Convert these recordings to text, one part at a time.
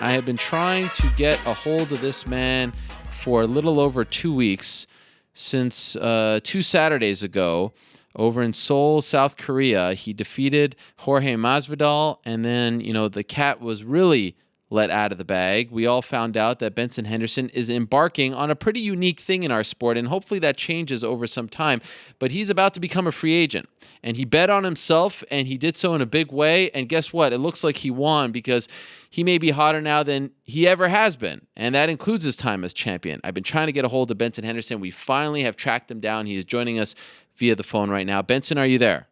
I have been trying to get a hold of this man for a little over 2 weeks, since 2 Saturdays ago over in Seoul, South Korea. He defeated Jorge Masvidal, and then, the cat was really let out of the bag. We all found out that Benson Henderson is embarking on a pretty unique thing in our sport, and hopefully that changes over some time. But he's about to become a free agent, and he bet on himself, and he did so in a big way. And guess what? It looks like he won, because he may be hotter now than he ever has been, and that includes his time as champion. I've been trying to get a hold of Benson Henderson. We finally have tracked him down. He is joining us via the phone right now. Benson, are you there?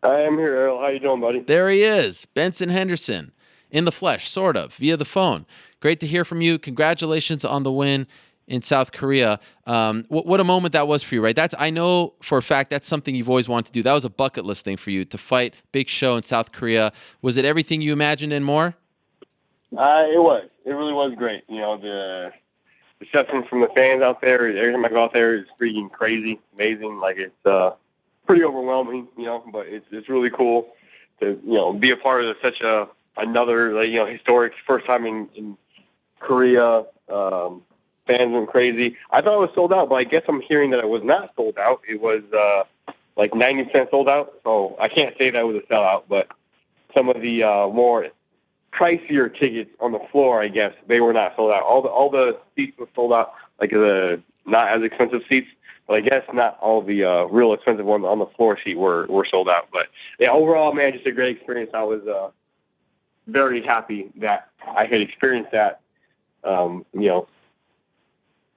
I am here, Errol. How you doing, buddy? There he is, Benson Henderson. In the flesh, sort of, via the phone. Great to hear from you. Congratulations on the win in South Korea. What a moment that was for you, right? I know for a fact that's something you've always wanted to do. That was a bucket list thing for you, to fight big show in South Korea. Was it everything you imagined and more? It was. It really was great. The reception from the fans out there, every time I go out there, is freaking crazy, amazing. Like, it's pretty overwhelming, but it's really cool to, be a part of such another, historic first time in Korea. Fans went crazy. I thought it was sold out, but I guess I'm hearing that it was not sold out. It was like 90% sold out. So I can't say that was a sellout, but some of the more pricier tickets on the floor, I guess, they were not sold out. All the seats were sold out, like the not as expensive seats. But I guess not all the real expensive ones on the floor seat were sold out. But yeah, overall, man, just a great experience. I was very happy that I had experienced that, before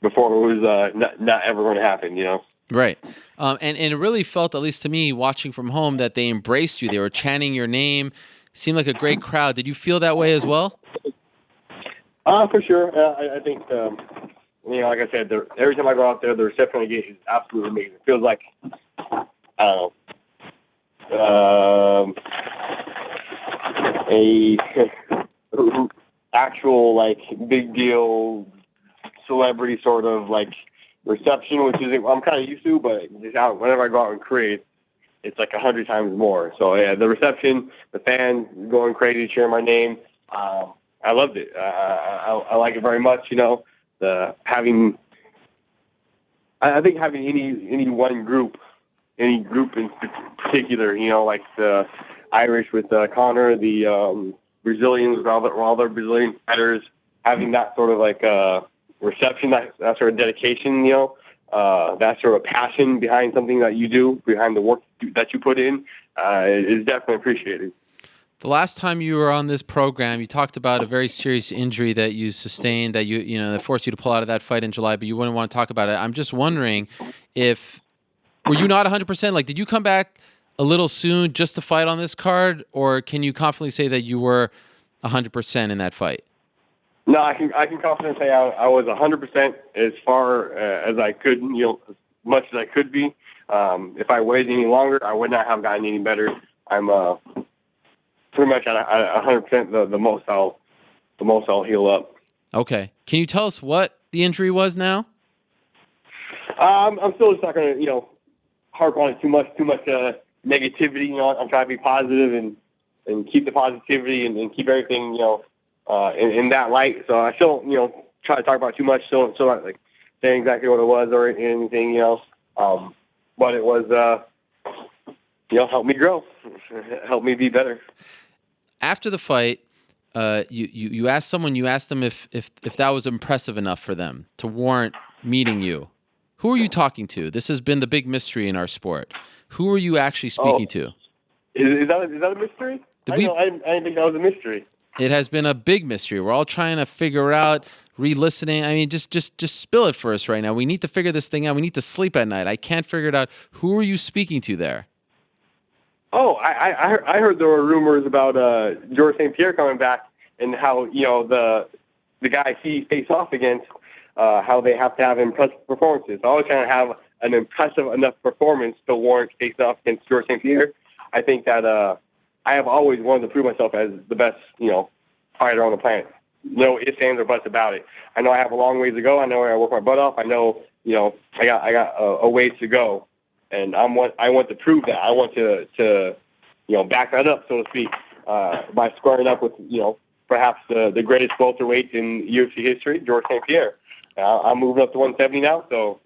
it was not ever going to happen, Right. And it really felt, at least to me, watching from home, that they embraced you. They were chanting your name. Seemed like a great crowd. Did you feel that way as well? For sure. I think, like I said, every time I go out there, the reception I get is absolutely amazing. It feels like, I don't know, a actual, like, big deal celebrity sort of, like, reception, which is I'm kind of used to, but just whenever I go out and create, it's like 100 times more. So yeah, the reception, the fans going crazy, cheering my name. I loved it. I like it very much. I think having any one group, any group in particular, like the Irish with Connor, the Brazilians with all their Brazilian fighters, having that sort of like reception, that sort of dedication, that sort of passion behind something that you do, behind the work that you put in, is definitely appreciated. The last time you were on this program, you talked about a very serious injury that you sustained, that that forced you to pull out of that fight in July, but you wouldn't want to talk about it. I'm just wondering, were you not 100%? Like, did you come back a little soon just to fight on this card, or can you confidently say that you were 100% in that fight? No, I can confidently say I was 100% as far as I could, as much as I could be. If I waited any longer, I would not have gotten any better. I'm pretty much at 100%. The most I'll heal up. Okay. Can you tell us what the injury was now? I'm still just not going to harp on it too much negativity. I'm trying to be positive and keep the positivity and keep everything in that light. So I still try to talk about too much. Still not like saying exactly what it was or anything but it was helped me grow, helped me be better. After the fight, you asked them if that was impressive enough for them to warrant meeting you. Who are you talking to? This has been the big mystery in our sport. Who are you actually speaking to? Is that a mystery? I didn't think that was a mystery. It has been a big mystery. We're all trying to figure out, re-listening. I mean, just spill it for us right now. We need to figure this thing out. We need to sleep at night. I can't figure it out. Who are you speaking to there? Oh, I heard there were rumors about Jorge St-Pierre coming back and how the guy he faced off against, how they have to have impressive performances. So I was trying to have an impressive enough performance to warrant face off against Jorge St-Pierre. I think that I have always wanted to prove myself as the best fighter on the planet. No ifs, ands, or buts about it. I know I have a long ways to go. I know I work my butt off. I know I got a ways to go. And I want to prove that. I want to back that up, so to speak, by squaring up with perhaps the greatest welterweight in UFC history, George St-Pierre. I'm moving up to 170 now, so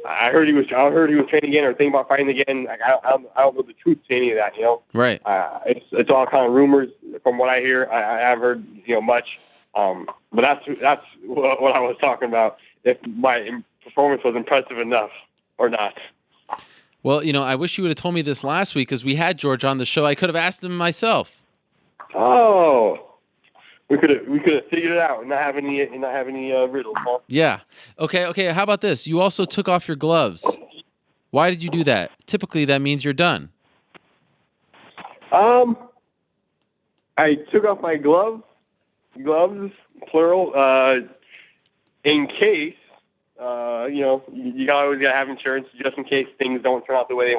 I heard he was training again or thinking about fighting again. Like, I don't know the truth to any of that, Right. It's all kind of rumors from what I hear. I haven't heard much, but that's what I was talking about. If my performance was impressive enough or not. Well, I wish you would have told me this last week because we had George on the show. I could have asked him myself. Oh. We could have figured it out and not have any riddles, huh? Yeah. Okay. How about this? You also took off your gloves. Why did you do that? Typically, that means you're done. I took off my gloves, plural, in case, you always gotta have insurance just in case things don't turn out the way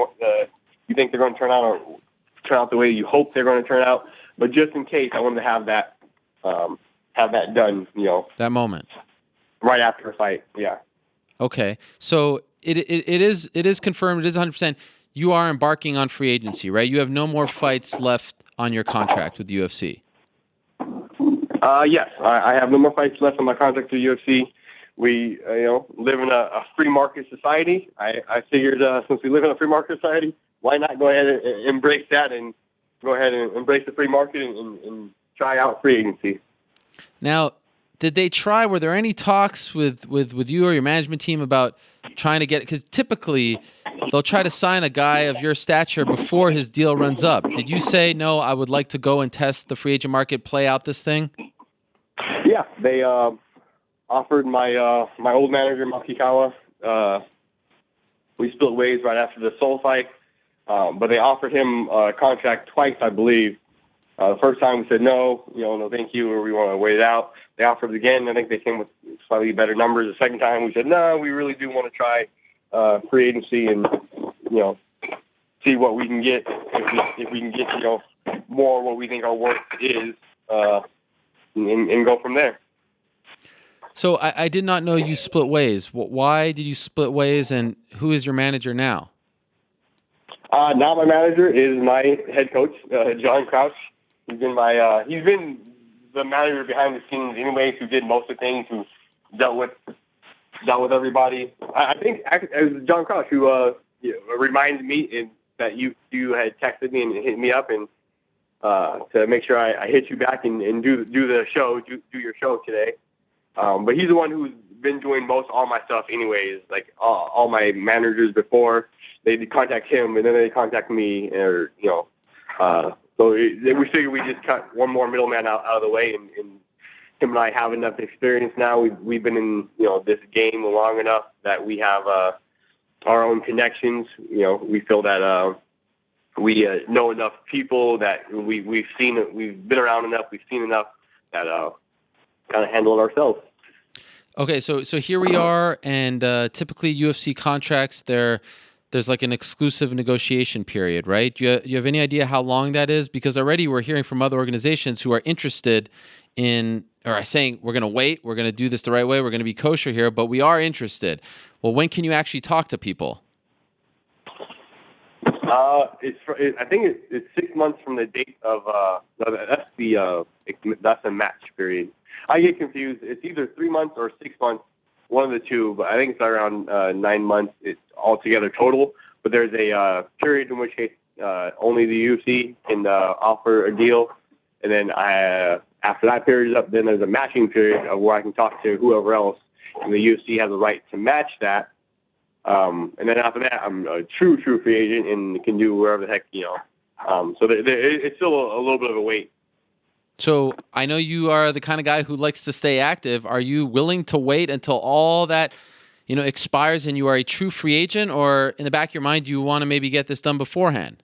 you think they're going to turn out, or turn out the way you hope they're going to turn out. But just in case, I wanted to have that done, That moment. right after a fight. Yeah. Okay. So it is confirmed. It is 100%. You are embarking on free agency, right? You have no more fights left on your contract with UFC. Yes, I have no more fights left on my contract with UFC. We, live in a free market society. I figured since we live in a free market society, why not go ahead and embrace that and go ahead and embrace the free market and try out free agency. Now, did they try? Were there any talks with you or your management team about trying to get? Because typically, they'll try to sign a guy of your stature before his deal runs up. Did you say no? I would like to go and test the free agent market, play out this thing. Yeah, they offered my my old manager Makikawa. We split ways right after the Seoul fight, but they offered him a contract twice, I believe. The first time we said no, no thank you, or we want to wait it out. They offered it again. I think they came with slightly better numbers. The second time we said no, we really do want to try free agency and see what we can get if we can get more what we think our worth is, and go from there. So I did not know you split ways. Why did you split ways, and who is your manager now? Now my manager is my head coach, John Crouch. He's been the manager behind the scenes anyways, who did most of the things, who dealt with everybody. I think it was John Crouch who reminded me that you had texted me and hit me up and to make sure I hit you back and do the show, do your show today. But he's the one who's been doing all my stuff anyways. Like all my managers before, they contact him and then they contact me, or so we figured we just cut one more middleman out of the way, and him and I have enough experience now. We've been in this game long enough that we have our own connections. We feel that we know enough people, that we've been around enough, we've seen enough that kind of handle it ourselves. Okay, so here we are, and typically UFC contracts, there's like an exclusive negotiation period, right? Do you have any idea how long that is? Because already we're hearing from other organizations who are interested in, or are saying, we're going to wait, we're going to do this the right way, we're going to be kosher here, but we are interested. Well, when can you actually talk to people? I think it's 6 months from the date of that's the match period. I get confused. It's either 3 months or 6 months, one of the two, but I think it's around 9 months. It's altogether total. But there's a period in which only the UFC can offer a deal, and then after that period is up, then there's a matching period of where I can talk to whoever else, and the UFC has the right to match that. And then after that, I'm a true free agent and can do wherever the heck, So it's still a little bit of a wait. So I know you are the kind of guy who likes to stay active. Are you willing to wait until all that, expires and you are a true free agent, or in the back of your mind, do you want to maybe get this done beforehand?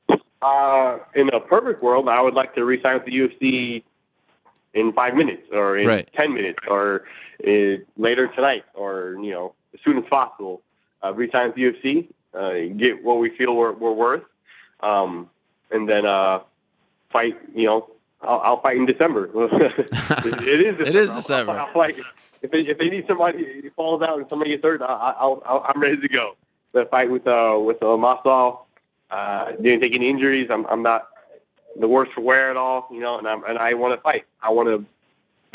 In a perfect world, I would like to re-sign with the UFC in 5 minutes, or in 10 minutes, or later tonight, or as soon as possible. Re-sign with the UFC, get what we feel we're worth, and then fight. I'll fight in December. It is December. It is December. I'll fight. If they need somebody who falls out and somebody gets hurt, I'm ready to go. The fight with Masvidal, didn't take any injuries. I'm not the worse for wear at all, you know, and I want to fight. I want to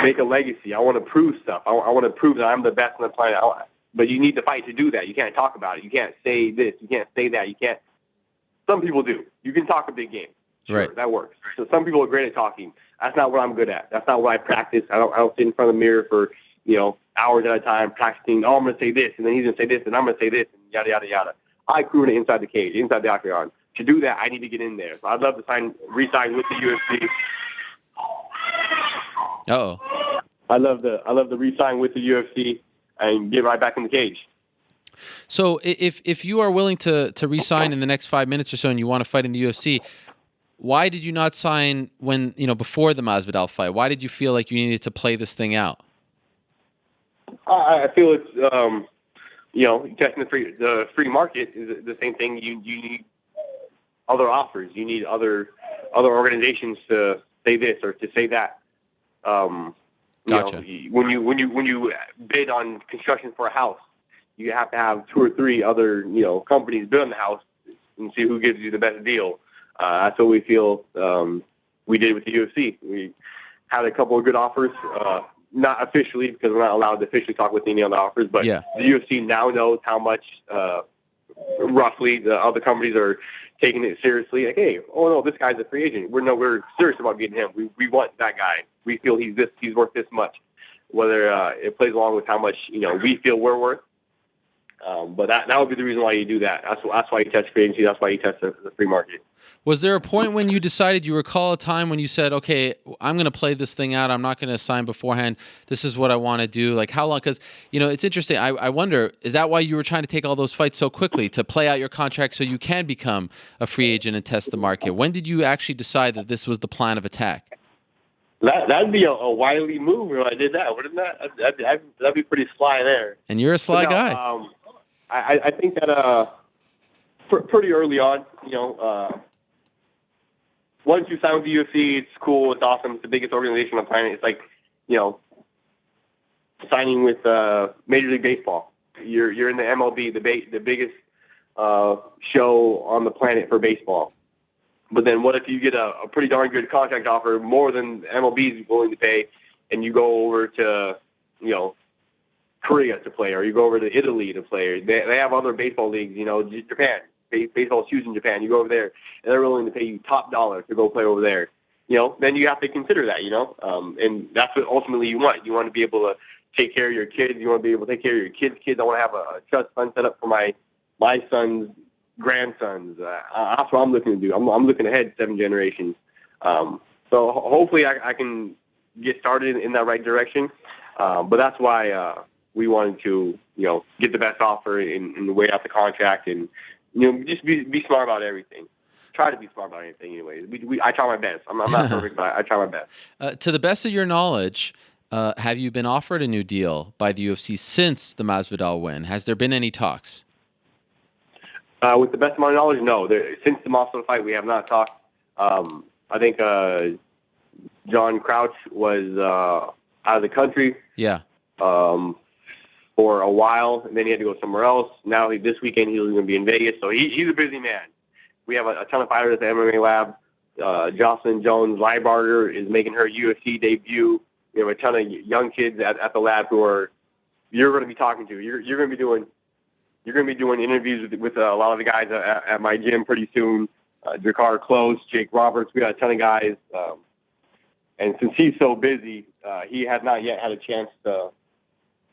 make a legacy. I want to prove stuff. I want to prove that I'm the best on the planet. But you need to fight to do that. You can't talk about it. You can't say this. You can't say that. You can't. Some people do. You can talk a big game. Sure, right. That works. So some people are great at talking. That's not what I'm good at. That's not what I practice. I don't sit in front of the mirror for, you know, hours at a time practicing. Oh, I'm going to say this, and then he's going to say this, and I'm going to say this, and yada, yada, yada. I crew it inside the cage, inside the octagon. To do that, I need to get in there. So I'd love to re-sign with the UFC. Uh-oh. I love the re-sign with the UFC and get right back in the cage. So if you are willing to re-sign in the next 5 minutes or so and you want to fight in the UFC, why did you not sign when, you know, before the Masvidal fight? Why did you feel like you needed to play this thing out? I feel it's, you know, testing the free market is the same thing. You need other offers. You need other organizations to say this or to say that. Gotcha. You know, when you bid on construction for a house, you have to have 2 or 3 other, you know, companies bid on the house and see who gives you the best deal. That's what we feel we did with the UFC. We had a couple of good offers, not officially because we're not allowed to officially talk with any other offers, but yeah. The UFC now knows how much roughly the other companies are taking it seriously. Like, hey, oh no, this guy's a free agent. We're serious about getting him. We want that guy. We feel he's worth this much. Whether it plays along with how much, you know, we feel we're worth. But that would be the reason why you do that. That's why you test free agency. That's why you test the free market. Was there a point when you decided, you recall a time when you said, okay, I'm going to play this thing out. I'm not going to sign beforehand. This is what I want to do. Like how long? Because, you know, it's interesting. I wonder, is that why you were trying to take all those fights so quickly, to play out your contract so you can become a free agent and test the market? When did you actually decide that this was the plan of attack? That'd be a wily move if I did that, wouldn't that? That'd be pretty sly there. And you're a sly guy. I think that pretty early on, you know, once you sign with the UFC, it's cool, it's awesome, it's the biggest organization on the planet. It's like, you know, signing with Major League Baseball. You're in the MLB, the biggest show on the planet for baseball. But then what if you get a pretty darn good contract offer, more than MLB is willing to pay, and you go over to, you know, Korea to play, or you go over to Italy to play. They have other baseball leagues, you know, Japan. Baseball is huge in Japan. You go over there, and they're willing to pay you top dollar to go play over there. You know, then you have to consider that, you know, and that's what ultimately you want. You want to be able to take care of your kids. You want to be able to take care of your kids' kids. I want to have a trust fund set up for my son's grandsons. That's what I'm looking to do. I'm looking ahead 7 generations. So hopefully I can get started in that right direction. But that's why we wanted to, you know, get the best offer in the way out the contract, and, you know, just be smart about everything. Try to be smart about anything anyways. I try my best. I'm not perfect, but I try my best. To the best of your knowledge, have you been offered a new deal by the UFC since the Masvidal win? Has there been any talks? With the best of my knowledge, no. Since the Masvidal fight, we have not talked. I think John Crouch was out of the country. Yeah. For a while, and then he had to go somewhere else. Now this weekend he's going to be in Vegas, so he's a busy man. We have a ton of fighters at the MMA lab. Jocelyn Jones-Leibarger is making her UFC debut. We have a ton of young kids at the lab who you're going to be talking to. You're going to be doing interviews with a lot of the guys at my gym pretty soon. Jakar Close, Jake Roberts. We got a ton of guys. And since he's so busy, he has not yet had a chance to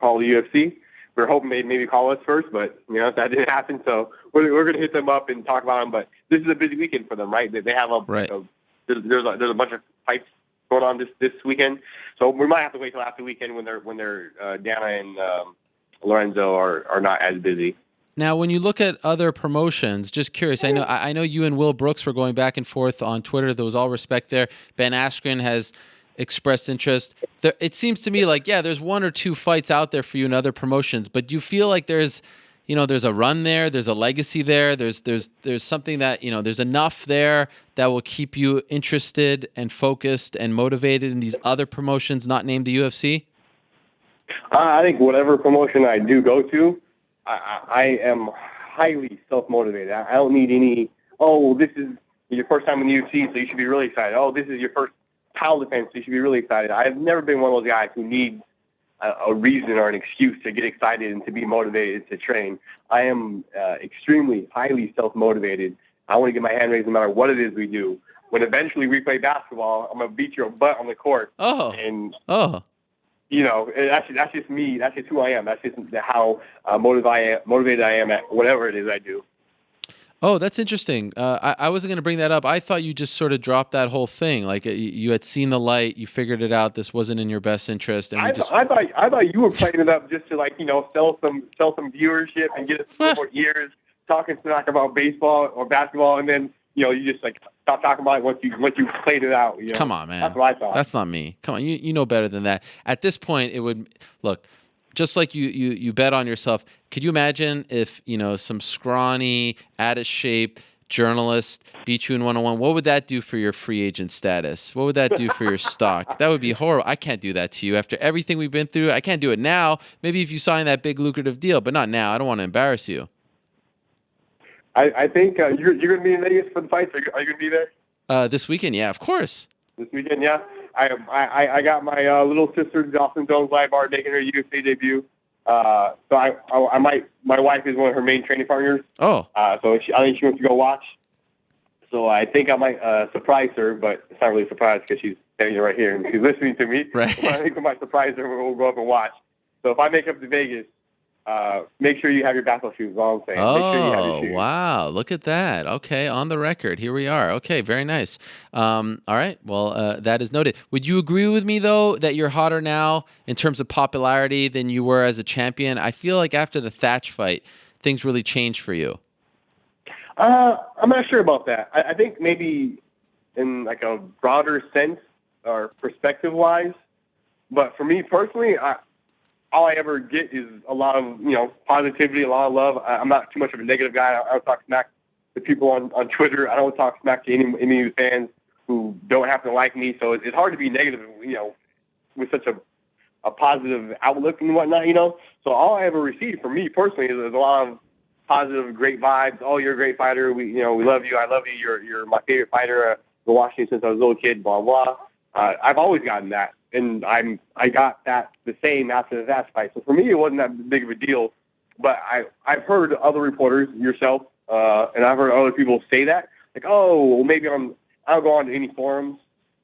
call the UFC. We were hoping they'd maybe call us first, but, you know, that didn't happen. So we're going to hit them up and talk about them. But this is a busy weekend for them, right? They have there's a bunch of fights going on this weekend. So we might have to wait till after the weekend when Dana and Lorenzo are not as busy. Now, when you look at other promotions, just curious, I know you and Will Brooks were going back and forth on Twitter. There was all respect there. Ben Askren has expressed interest. It seems to me like, yeah, there's 1 or 2 fights out there for you in other promotions, but do you feel like there's a run there, there's a legacy there, there's something that, you know, there's enough there that will keep you interested and focused and motivated in these other promotions not named the UFC? I think whatever promotion I do go to, I am highly self-motivated. I don't need any, this is, your first time in the UFC, so you should be really excited. Oh, this is your first title defense, so you should be really excited. I've never been one of those guys who needs a reason or an excuse to get excited and to be motivated to train. I am extremely, highly self-motivated. I want to get my hand raised no matter what it is we do. When eventually we play basketball, I'm going to beat your butt on the court. And, that's just me. That's just who I am. That's just how motivated I am at whatever it is I do. Oh, that's interesting. I wasn't going to bring that up. I thought you just sort of dropped that whole thing. Like you had seen the light, you figured it out. This wasn't in your best interest, and I thought you were playing it up just to sell some viewership and get us some more ears talking smack about baseball or basketball, and then you just stop talking about it once you played it out. Come on, man. That's what I thought. That's not me. Come on, you know better than that. At this point, it would look. Just like you bet on yourself, could you imagine if, some scrawny, out of shape journalist beat you in one-on-one? What would that do for your free agent status? What would that do for your stock? That would be horrible. I can't do that to you. After everything we've been through, I can't do it now. Maybe if you sign that big lucrative deal, but not now. I don't want to embarrass you. I think you're going to be in Vegas for the fights. Are you going to be there? This weekend? Yeah, of course. This weekend, yeah. I got my little sister, Jocelyn Jones-Leibar, making her UFC debut. So I might. My wife is one of her main training partners. Oh. So I think she wants to go watch. So I think I might surprise her, but it's not really a surprise because she's standing right here and she's listening to me. Right. So I think I might surprise her. We'll go up and watch. So if I make up to Vegas, make sure you have your basketball shoes. Is all I'm saying. Oh, make sure you have your shoes. Wow. Look at that. Okay, on the record. Here we are. Okay, very nice. All right. Well, that is noted. Would you agree with me, though, that you're hotter now in terms of popularity than you were as a champion? I feel like after the Thatch fight, things really changed for you. I'm not sure about that. I think maybe in like a broader sense or perspective-wise. But for me personally, all I ever get is a lot of, positivity, a lot of love. I'm not too much of a negative guy. I don't talk smack to people on Twitter. I don't talk smack to any fans who don't happen to like me. So it's hard to be negative, with such a positive outlook and whatnot, So all I ever received from me personally is a lot of positive, great vibes. Oh, you're a great fighter. We love you. I love you. You're my favorite fighter. Been watching you since I was a little kid, blah, blah. I've always gotten that. And I got that the same after that fight. So for me, it wasn't that big of a deal. But I've heard other reporters, yourself, and I've heard other people say that. Like, oh, well, maybe I don't go on to any forums.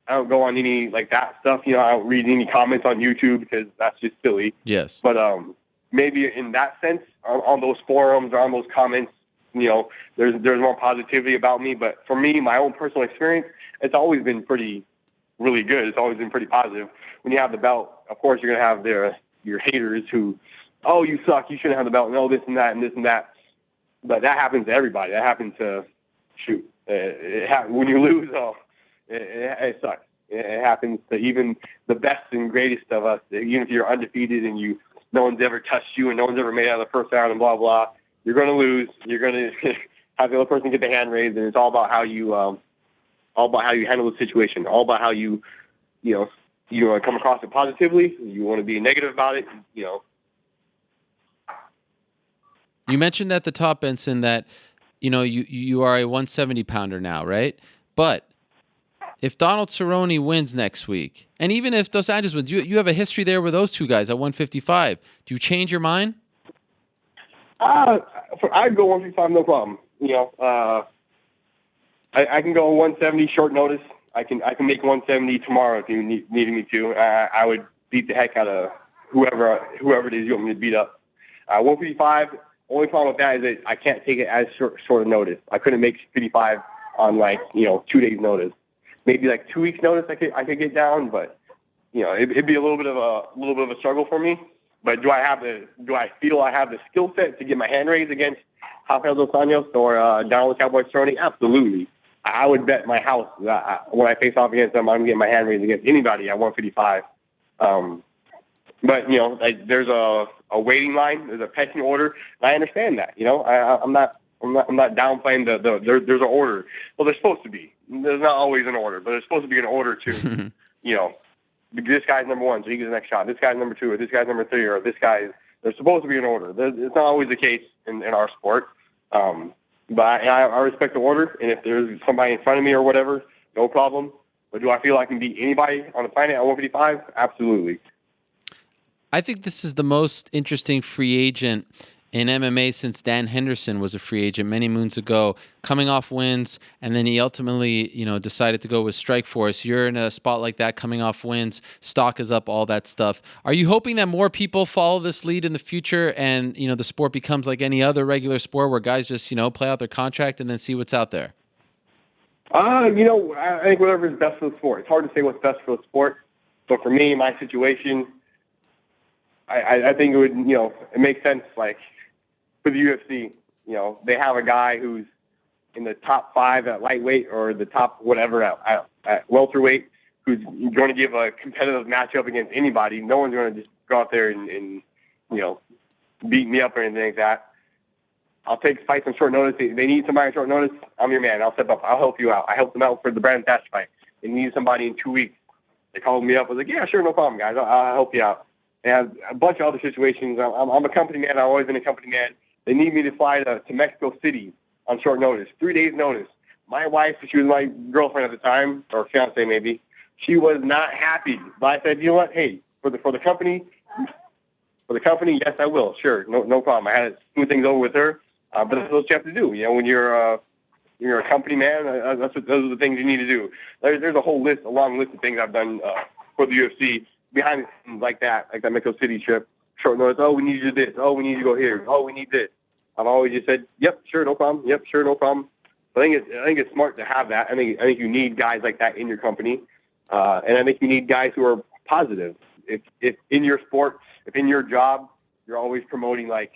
I don't go on any, like, that stuff. I don't read any comments on YouTube because that's just silly. Yes. But maybe in that sense, on those forums or on those comments, there's more positivity about me. But for me, my own personal experience, it's always been really good. It's always been pretty positive. When you have the belt, of course, you're going to have your haters who, oh, you suck, you shouldn't have the belt, no, this and that and this and that. But that happens to everybody. That happens to, when you lose, it sucks. It happens to even the best and greatest of us. Even if you're undefeated and no one's ever touched you and no one's ever made it out of the first round and blah, blah, you're going to lose. You're going to have the other person get the hand raised, and it's all about how you handle the situation, all about how you come across it positively. You want to be negative about it, You mentioned at the top, Benson, that, you are a 170-pounder now, right? But if Donald Cerrone wins next week, and even if Dos Anjos wins, you have a history there with those two guys at 155. Do you change your mind? I'd go 155, no problem. I can go 170 short notice. I can make 170 tomorrow if you needed me to. I would beat the heck out of whoever it is you want me to beat up. 155. Only problem with that is that I can't take it as short of notice. I couldn't make 55 on 2 days notice. Maybe 2 weeks notice I could get down, but it'd be a little bit of a struggle for me. But do I feel I have the skill set to get my hand raised against Rafael Dos Anjos or Donald Cowboy Cerrone? Absolutely. I would bet my house that when I face off against them, I'm getting my hand raised against anybody at 155. But there's a waiting line, there's a pecking order, and I understand that. I'm not downplaying there's an order. Well, there's supposed to be. There's not always an order, but there's supposed to be an order to, this guy's number one, so he gets the next shot. This guy's number two, or this guy's number three, or this guy's. There's supposed to be an order. It's not always the case in our sport. But I respect the order, and if there's somebody in front of me or whatever, no problem. But do I feel I can beat anybody on the planet at 155? Absolutely. I think this is the most interesting free agent in MMA since Dan Henderson was a free agent many moons ago, coming off wins, and then he ultimately, decided to go with Strikeforce. You're in a spot like that, coming off wins, stock is up, all that stuff. Are you hoping that more people follow this lead in the future, and the sport becomes like any other regular sport where guys just play out their contract and then see what's out there? I think whatever is best for the sport. It's hard to say what's best for the sport. So for me, my situation, I think it would, it makes sense, like, for the UFC, they have a guy who's in the top 5 at lightweight or the top whatever at welterweight who's going to give a competitive matchup against anybody. No one's going to just go out there and beat me up or anything like that. I'll take fights on short notice. If they need somebody on short notice, I'm your man. I'll step up. I'll help you out. I helped them out for the Brandon Thatch fight. They needed somebody in 2 weeks. They called me up. I was like, yeah, sure, no problem, guys. I'll help you out. And a bunch of other situations. I'm a company man. I've always been a company man. They need me to fly to Mexico City on short notice, 3 days notice. My wife, she was my girlfriend at the time, or fiance maybe, she was not happy. But I said, you know what? Hey, for the company, yes, I will. Sure, no problem. I had to smooth things over with her. But that's what you have to do. When you're a company man, those are the things you need to do. There's a long list of things I've done for the UFC behind the scenes like that Mexico City trip. Short notice. Oh, we need you to do this. Oh, we need you to go here. Oh, we need this. I've always just said, yep, sure, no problem. Yep, sure, no problem. I think it's smart to have that. I think you need guys like that in your company, and I think you need guys who are positive. If in your sport, if in your job, you're always promoting like,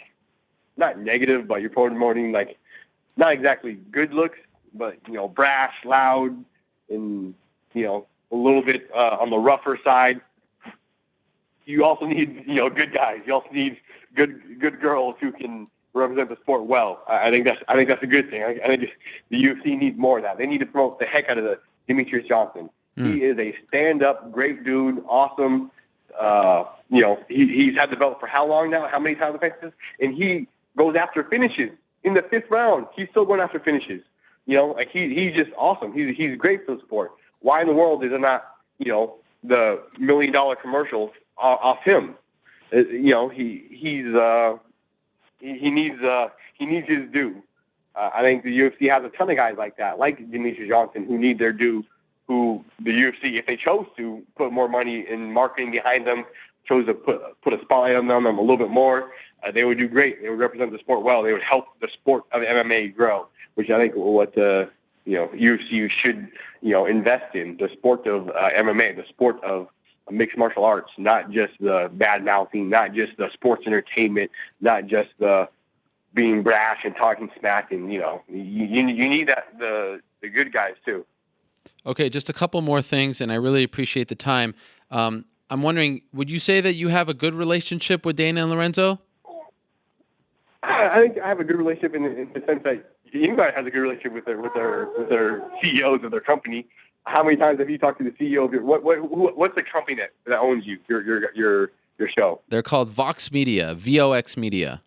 not negative, but you're promoting like not exactly good looks, but brash, loud, and a little bit on the rougher side. You also need good guys. You also need good girls who can represent the sport well. I think that's a good thing. I think the UFC needs more of that. They need to promote the heck out of the Demetrius Johnson. He is a stand-up, great dude, awesome. He's had the belt for how long now? How many times defenses? And he goes after finishes in the 5th round. He's still going after finishes. He's just awesome. He's great for the sport. Why in the world is there not the $1 million commercials off him? He needs his due. I think the UFC has a ton of guys like that, like Demetrius Johnson, who need their due. Who the UFC, if they chose to put more money in marketing behind them, chose to put a spotlight on them a little bit more, they would do great. They would represent the sport well. They would help the sport of MMA grow, which I think what UFC should invest in, the sport of MMA, the sport of mixed martial arts, not just the bad mouthing, not just the sports entertainment, not just the being brash and talking smack, and you need that the good guys too. Okay, just a couple more things, and I really appreciate the time. I'm wondering, would you say that you have a good relationship with Dana and Lorenzo? I think I have a good relationship in the sense that anybody has a good relationship with their CEOs of their company. How many times have you talked to the CEO of what's the company that owns you, your show? They're called Vox Media, VOX Media.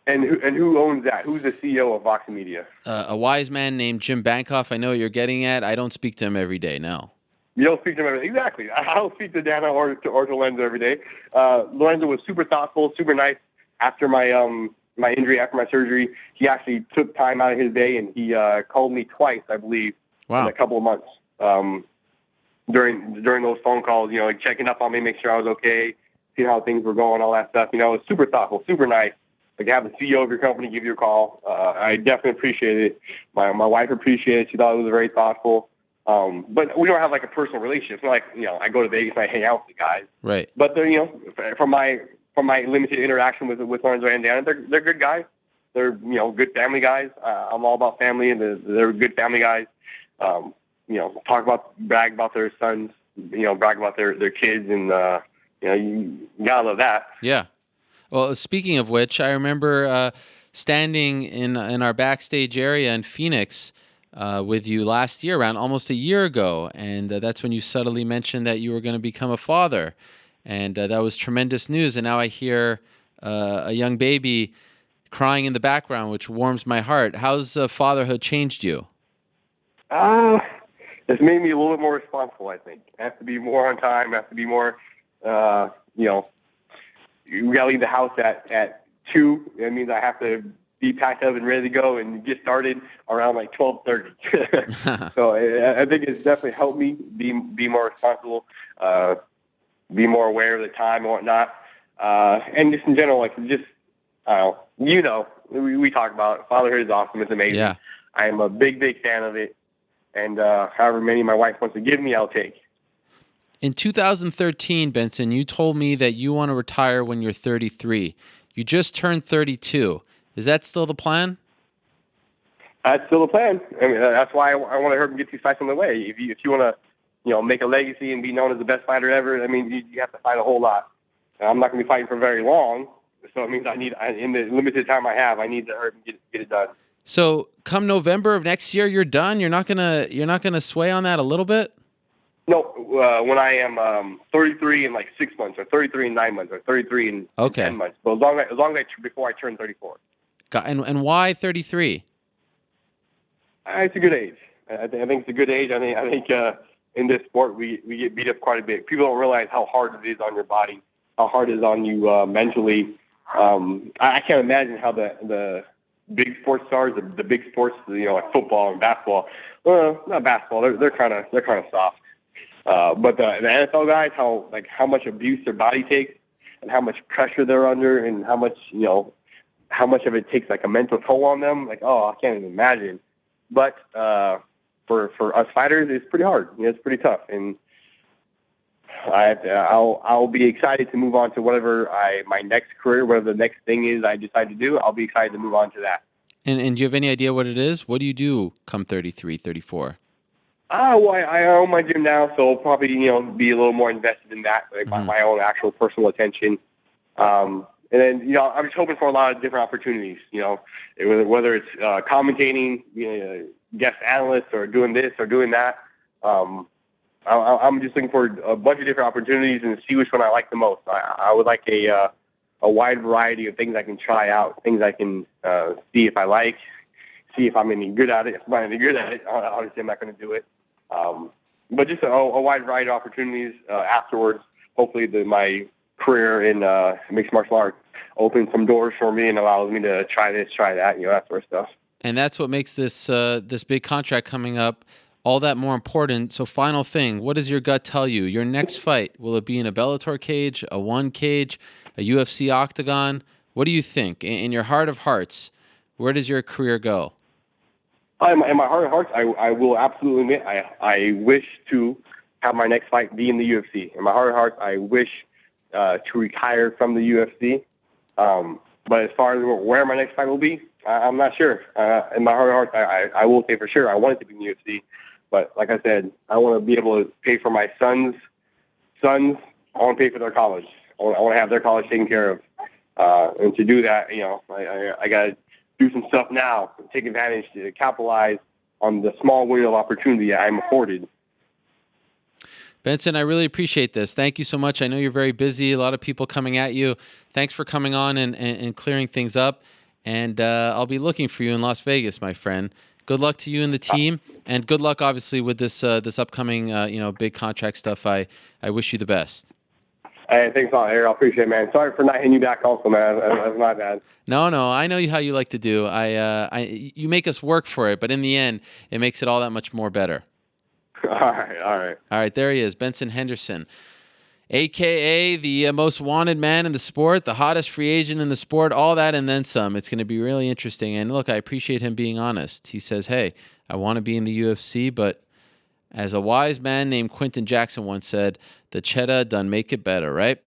And who owns that? Who's the CEO of Vox Media? A wise man named Jim Bankoff. I know what you're getting at. I don't speak to him every day, no. You don't speak to him every day? Exactly. I don't speak to Dana or to Lorenzo every day. Lorenzo was super thoughtful, super nice. After my injury, after my surgery, he actually took time out of his day, and he called me twice, I believe, in a couple of months. During those phone calls, checking up on me, make sure I was okay, seeing how things were going, all that stuff. It was super thoughtful, super nice. Like, have the CEO of your company give you a call. I definitely appreciate it. My wife appreciated it. She thought it was very thoughtful. But we don't have like a personal relationship. It's not like I go to Vegas and I hang out with the guys. Right. But they're from my limited interaction with Lorenzo and Dana, they're good guys. They're good family guys. I'm all about family, and they're good family guys. Brag about their sons. Brag about their kids, and you gotta love that. Yeah. Well, speaking of which, I remember standing in our backstage area in Phoenix with you last year, around almost a year ago, and that's when you subtly mentioned that you were going to become a father, and that was tremendous news. And now I hear a young baby crying in the background, which warms my heart. How's fatherhood changed you? Uh, it's made me a little bit more responsible, I think. I have to be more on time. I have to be more, you know, we got to leave the house at 2. That means I have to be packed up and ready to go and get started around like 12:30. So I think it's definitely helped me be more responsible, be more aware of the time and whatnot. And just in general, like just, we talk about it. Fatherhood is awesome. It's amazing. Yeah. I am a big fan of it. And however many my wife wants to give me, I'll take. In 2013, Benson, you told me that you want to retire when you're 33. You just turned 32. Is that still the plan? That's still the plan. I mean, that's why I want to hurry and get these fights on the way. If you want to, make a legacy and be known as the best fighter ever, I mean, you have to fight a whole lot. And I'm not going to be fighting for very long, so it means in the limited time I have, I need to hurry and get it done. So come November of next year, you're done. You're not gonna sway on that a little bit. No, when I am 33 in like 6 months, or 33 in 9 months, or 33 in 10 months. But as long as before I turn 34. And why 33? It's a good age. I think it's a good age. I think in this sport we get beat up quite a bit. People don't realize how hard it is on your body, how hard it is on you mentally. I can't imagine how the big sports stars, the big sports, like football and basketball. Well, not basketball. They're kind of soft. But the NFL guys, how much abuse their body takes, and how much pressure they're under, and how much of it takes like a mental toll on them. Like, I can't even imagine. But for us fighters, it's pretty hard. It's pretty tough, and I'll be excited to move on to whatever my next career, whatever the next thing is I decide to do. I'll be excited to move on to that. And do you have any idea what it is? What do you do come 33, 34? Well, I own my gym now, so I'll probably, be a little more invested in that, like my own actual personal attention. And then, I'm just hoping for a lot of different opportunities, whether it's commentating, guest analyst, or doing this or doing that. I'm just looking for a bunch of different opportunities and see which one I like the most. I would like a wide variety of things I can try out, things I can see if I like, see if I'm any good at it. If I'm not any good at it, obviously I'm not going to do it. But just a wide variety of opportunities afterwards. Hopefully my career in mixed martial arts opens some doors for me and allows me to try this, try that, that sort of stuff. And that's what makes this big contract coming up all that more important. So final thing, what does your gut tell you? Your next fight, will it be in a Bellator cage, a one cage, a UFC octagon? What do you think? In your heart of hearts, where does your career go? In my heart of hearts, I will absolutely admit I wish to have my next fight be in the UFC. In my heart of hearts, I wish to retire from the UFC. But as far as where my next fight will be, I'm not sure. In my heart of hearts, I will say for sure I want it to be in the UFC. But like I said, I want to be able to pay for my sons. I want to pay for their college. I want to have their college taken care of. And to do that, I got to do some stuff now, take advantage to capitalize on the small window of opportunity I'm afforded. Benson, I really appreciate this. Thank you so much. I know you're very busy, a lot of people coming at you. Thanks for coming on and clearing things up. And I'll be looking for you in Las Vegas, my friend. Good luck to you and the team, and good luck, obviously, with this upcoming big contract stuff. I wish you the best. Hey, thanks a lot, Eric. I appreciate it, man. Sorry for not hitting you back also, man. That's my bad. No, I know how you like to do. You make us work for it, but in the end, it makes it all that much more better. All right. There he is, Benson Henderson, a.k.a. the most wanted man in the sport, the hottest free agent in the sport, all that and then some. It's going to be really interesting. And look, I appreciate him being honest. He says, hey, I want to be in the UFC, but as a wise man named Quentin Jackson once said, the cheddar done make it better, right?